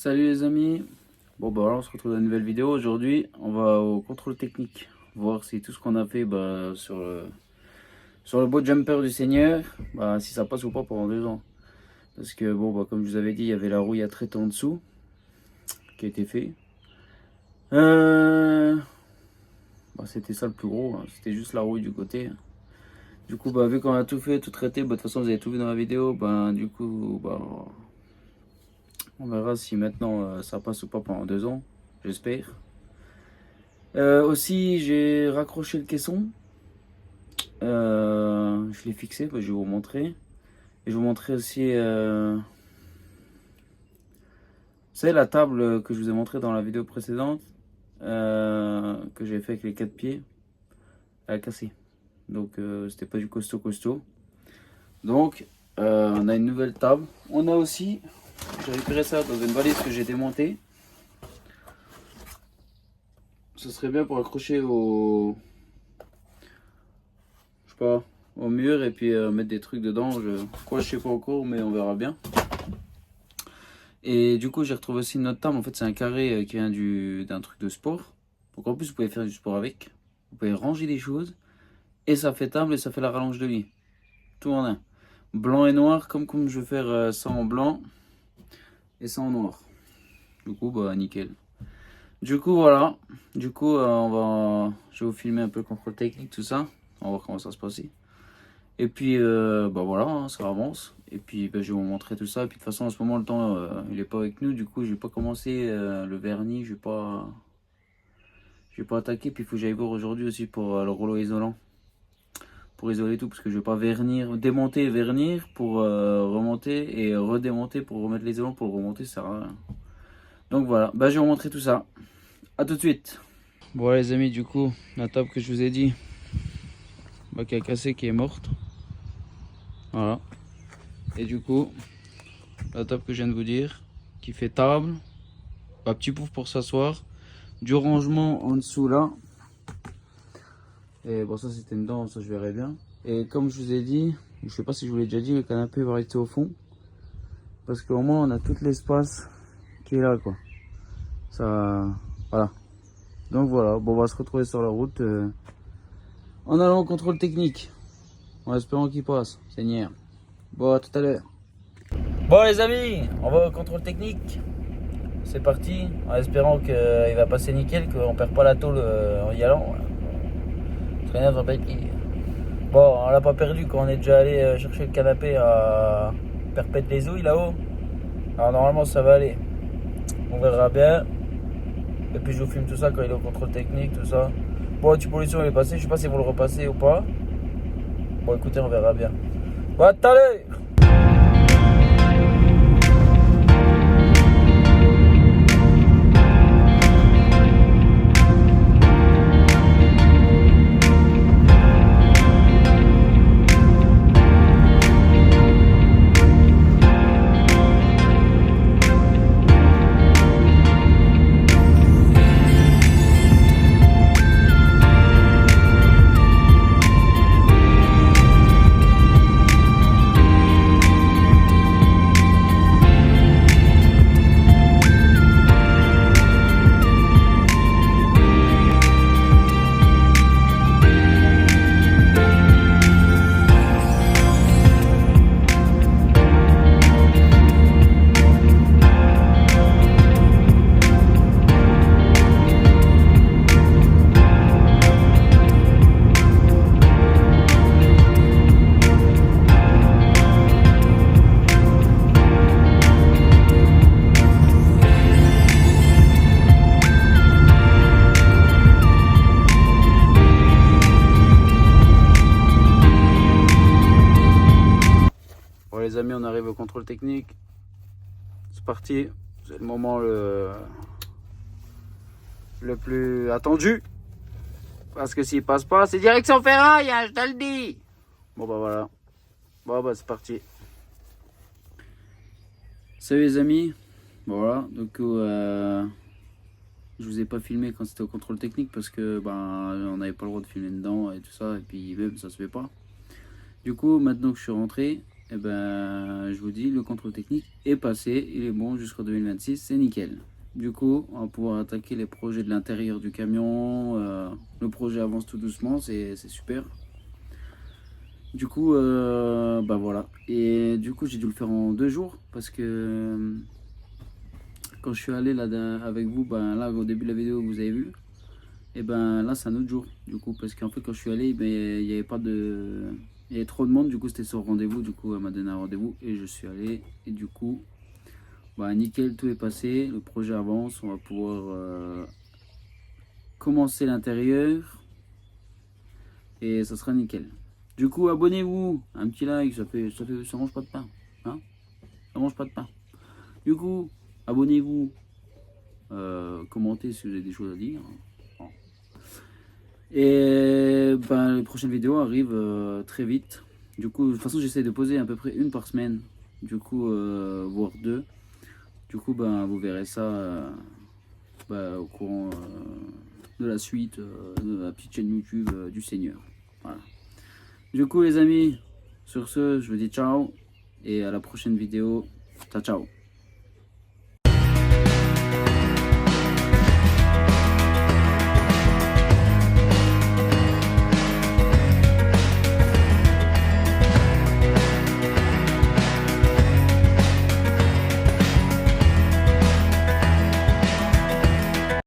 Salut les amis, bon bah voilà, on se retrouve dans une nouvelle vidéo. Aujourd'hui on va au contrôle technique, voir si tout ce qu'on a fait sur le beau jumper du Seigneur, si ça passe ou pas pendant 2 ans. Parce que bon comme je vous avais dit, il y avait la rouille à traiter en dessous qui a été fait. C'était ça le plus gros, hein. C'était juste la rouille du côté. Du coup vu qu'on a tout fait, tout traité, de toute façon vous avez tout vu dans la vidéo, on verra si maintenant ça passe ou pas pendant 2 ans, j'espère. Aussi, j'ai raccroché le caisson. Je l'ai fixé, je vais vous montrer. Et je vais vous montrer aussi, vous savez, la table que je vous ai montré dans la vidéo précédente, que j'ai fait avec les 4 pieds, elle a cassé. Donc, c'était pas du costaud. Donc, on a une nouvelle table. On a aussi, j'ai récupéré ça dans une valise que j'ai démontée. Ce serait bien pour accrocher au, je sais pas, au mur et puis mettre des trucs dedans. Je sais pas encore, mais on verra bien. Et du coup, j'ai retrouvé aussi une autre table. En fait, c'est un carré qui vient d'un truc de sport. Donc en plus, vous pouvez faire du sport avec. Vous pouvez ranger des choses. Et ça fait table et ça fait la rallonge de lit. Tout en un. Blanc et noir, comme je vais faire ça en blanc et ça en noir. Du coup, nickel. Du coup, voilà. Du coup, je vais vous filmer un peu le contrôle technique, tout ça. On va voir comment ça se passe. Et puis, voilà, hein, ça avance. Et puis, je vais vous montrer tout ça. Et puis, de toute façon, en ce moment, le temps, il est pas avec nous. Du coup, je vais pas commencer le vernis. Je vais pas attaquer. Puis, il faut que j'aille voir aujourd'hui aussi pour le rouleau isolant. Pour isoler tout. Parce que je vais pas démonter et vernir pour remonter. Et redémonter pour remettre l'isolant pour le remonter. Ça sert à rien. Donc, voilà. Je vais vous montrer tout ça. A tout de suite. Bon, les amis, du coup, la table que je vous ai dit, qui a cassé, qui est morte. Voilà. Et du coup, la table que je viens de vous dire, qui fait table, petit pouf pour s'asseoir, du rangement en dessous là. Et bon, ça c'était une dent, ça je verrai bien. Et comme je vous ai dit, je sais pas si je vous l'ai déjà dit, le canapé va rester au fond. Parce qu'au moins on a tout l'espace qui est là quoi. Ça, voilà. Donc voilà, on va se retrouver sur la route en allant au contrôle technique. En espérant qu'il passe, Seigneur. Bon, à tout à l'heure. Bon les amis, on va au contrôle technique. C'est parti, en espérant qu'il va passer nickel, qu'on perd pas la tôle en y allant. Rien va pas être pire. Bon, on l'a pas perdu quand on est déjà allé chercher le canapé à Perpète les Ouilles là-haut. Alors normalement ça va aller. On verra bien. Et puis je vous filme tout ça quand il est au contrôle technique, tout ça. Bon, l'anti-pollution il est passé, je sais pas si vous le repassez ou pas. Bon écoutez, on verra bien. Bon, à tout à l'heure. Bon les amis, on arrive au contrôle technique. C'est parti. C'est le moment le plus attendu. Parce que s'il passe pas, c'est direction ferraille, hein, je te le dis. Bon voilà. Bon c'est parti. Salut les amis. Bon, voilà, donc je vous ai pas filmé quand c'était au contrôle technique parce que on n'avait pas le droit de filmer dedans et tout ça, et puis même ça se fait pas. Du coup, maintenant que je suis rentré, et ben je vous dis, le contrôle technique est passé, il est bon jusqu'en 2026, c'est nickel. Du coup, on va pouvoir attaquer les projets de l'intérieur du camion. Le projet avance tout doucement, c'est super. Du coup, bah voilà. Et du coup, j'ai dû le faire en 2 jours parce que quand je suis allé là avec vous, ben là au début de la vidéo que vous avez vu, et ben là c'est un autre jour. Du coup, parce qu'en fait quand je suis allé, ben, il y avait pas de, il y avait trop de monde. Du coup, c'était sur rendez-vous. Du coup, elle m'a donné un rendez-vous et je suis allé. Et du coup, bah nickel, tout est passé. Le projet avance. On va pouvoir commencer l'intérieur et ça sera nickel. Du coup, abonnez-vous, un petit like, ça mange pas de pain, hein, ça mange pas de pain. Du coup, abonnez-vous, commentez si vous avez des choses à dire. Bon. Et ben, les prochaines vidéos arrivent très vite. Du coup, de toute façon, j'essaie de poser à peu près une par semaine. Du coup, voire 2. Du coup, ben, vous verrez ça au courant de la suite de la petite chaîne YouTube du Seigneur. Voilà. Du coup, les amis, sur ce, je vous dis ciao et à la prochaine vidéo. Ciao, ciao.